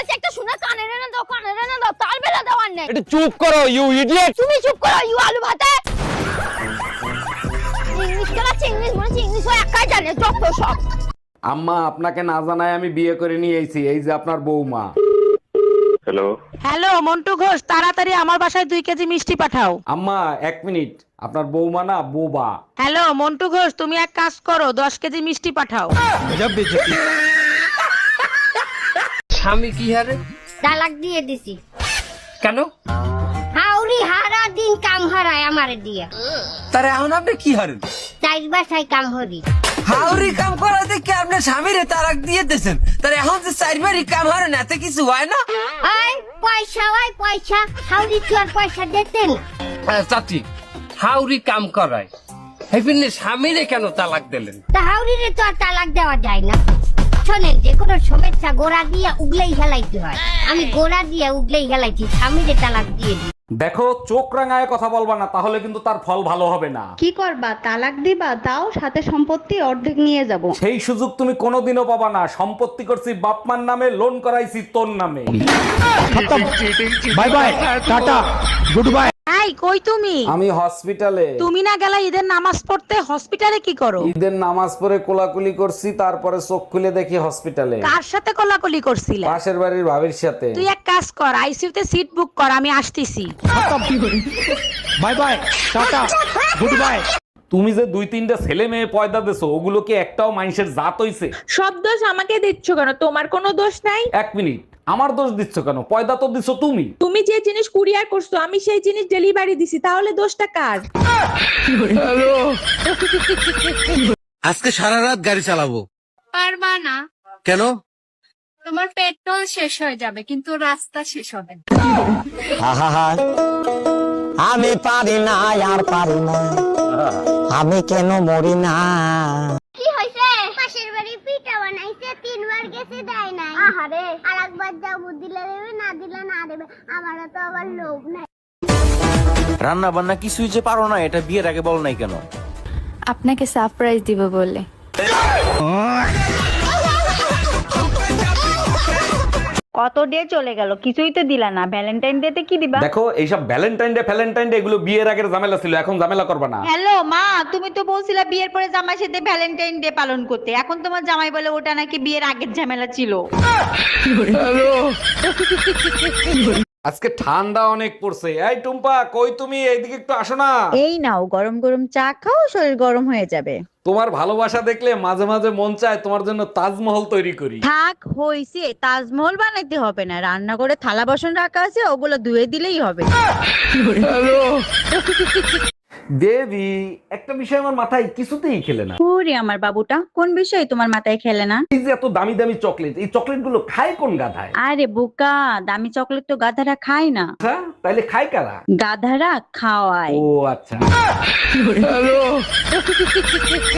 বলছি একটা শুনে কানে রে না দাও, কানে রে না দাও, তাল বেলা দেওয়ার নেই। একটু চুপ করো ইউ ইডিয়েট। তুমি চুপ করো ইউ আলু ভাতে। ইংলিশ খেলাচ্ছে, ইংলিশ বলছি, ইংলিশ ও একাই জানে যত সব। আম্মা আপনাকে না জানায় আমি বিয়ে করে নিয়ে এসেছি, এই যে আপনার বৌমা। হ্যালো, হ্যালো মন্টু ঘোষ, তাড়াতাড়ি আমার বাসায় 2 কেজি মিষ্টি পাঠাও। আম্মা 1 মিনিট, আপনার বৌমা না বোবা। হ্যালো মন্টু ঘোষ, তুমি এক কাজ করো, 10 কেজি মিষ্টি পাঠাও। স্বামী কি হারে? তালাক দিয়ে দিছি। কেন? হাউরি হারা দিন কাম হারায় আমারে দিয়া। তার এখন আপনি কি হারেন? চাইর বাসায় কাম হরি। হাউরি কাম করা দেখে আপনি স্বামীরে তালাক দিয়ে দিয়েছেন, তার এখন যে চারবারই কাম হারেন এতে কিছু হয় না? আয় পয়সা, ওই পয়সা, হাউরি তো আর পয়সা দিতেন। চাচি, হাউরি কাম করায় হেপিনে স্বামীরে কেন তালাক দিলেন? তা হাউরিরে তো আর তালাক দেওয়া যায় না। শোনেন, যে কোনো শুভেচ্ছা গোড়া দিয়ে উগলেই হেলাইতে হয়। আমি গোড়া দিয়ে উগলেই হেলাইছি, স্বামীরে তালাক দিয়ে দিই। দেখো চোখ রাঙায় কথা বলবা না, তাহলে কিন্তু তার ফল ভালো হবে না। কি করবা? তালাক দিবা? তাও সাথে সম্পত্তি অর্ধেক নিয়ে যাব। সেই সুযোগ তুমি কোনোদিনও পাবা না। সম্পত্তি করছি বাপমার নামে, লোন করাইছি তোর নামে। Bye bye, tata, good bye. এই কই তুমি? আমি হসপিটালে। তুমি না গেলা ঈদের নামাজ পড়তে? হসপিটালে কি করো? ঈদের নামাজ পড়ে কোলাকুলি করছি, তারপরে চোখ খুলে দেখি হসপিটালে। কার সাথে কোলাকুলি করছিলে? পাশের বাড়ির ভাবির সাথে। তুই এক কাজ কর, আইসিইউতে সিট বুক কর, আমি আসতেছি। Bye bye, tata, good bye. তুমি যে 2-3টা ছেলে মেয়ে পয়দা দেছো, ওগুলো কি একটাও মানুষের জাত হইছে? সব দোষ আমাকে দিচ্ছ কেন? তোমার কোনো দোষ নাই। 1 মিনিট, আমার দোষ দিচ্ছ কেন? পয়দা তো দিছো তুমি। তুমি যে জিনিস কুরিয়ার করছো আমি সেই জিনিস ডেলিভারি দিছি, তাহলে দোষটা কার? আজকে সারা রাত গাড়ি চালাবো। পারবা না। কেন? তোমার পেট্রোল শেষ হয়ে যাবে কিন্তু রাস্তা শেষ হবে না। আমি পারি না, আর পারি না, আমি কেন মরি না। কি হইছে? পাশের বাড়ি পিঠা বানাইছে, 3 বার গেছে দেয় নাই। আহারে, আরেকবার যাবো, দিলে দেবে, না দিলে না দেবে। আমারও তো আবার লোভ নাই। রান্না বান্না কিছুই যে পারো না, এটা বিয়ের আগে বল নাই কেন? আপনাকে সারপ্রাইজ দিব বলে। কত ডে চলে গেল, কিছুই তো দিলা না। ভ্যালেন্টাইন ডে তে কি দিবা? দেখো এইসব ভ্যালেন্টাইন ডে এগুলো বিয়ের আগের ঝামেলা ছিল, এখন ঝামেলা করবা না। হ্যালো মা, তুমি তো বলছিলা বিয়ের পরে জামাই সাথে ভ্যালেন্টাইন ডে পালন করতে। এখন তোমার জামাই বলে ওটা নাকি বিয়ের আগের ঝামেলা ছিল। আজকে ঠান্ডা অনেক পড়ছে। এই টুম্পা, কই তুমি? এইদিকে একটু আসো না। এই নাও গরম গরম চা খাও, শরীর গরম হয়ে যাবে। তোমার ভালোবাসা দেখলে মাঝে মাঝে মন চায় তোমার জন্য তাজমহল তৈরি করি। থাক হইছে, তাজমহল বানাইতে হবে না। রান্না করে থালা বাসন রাখা আছে, ওগুলো ধুয়ে দিলেই হবে। দেবী, একটা বিষয় আমার মাথায় কিছুতেই খেলে না। ওরে আমার বাবুটা, কোন বিষয় তোমার মাথায় খেলে না? এই যে এত দামি দামি চকলেট, এই চকলেট গুলো খায় কোন গাধায়? আরে বোকা, দামি চকলেট তো গাধারা খায় না। আচ্ছা, তাইলে খায় কারা? গাধারা খাওয়ায়। ও আচ্ছা।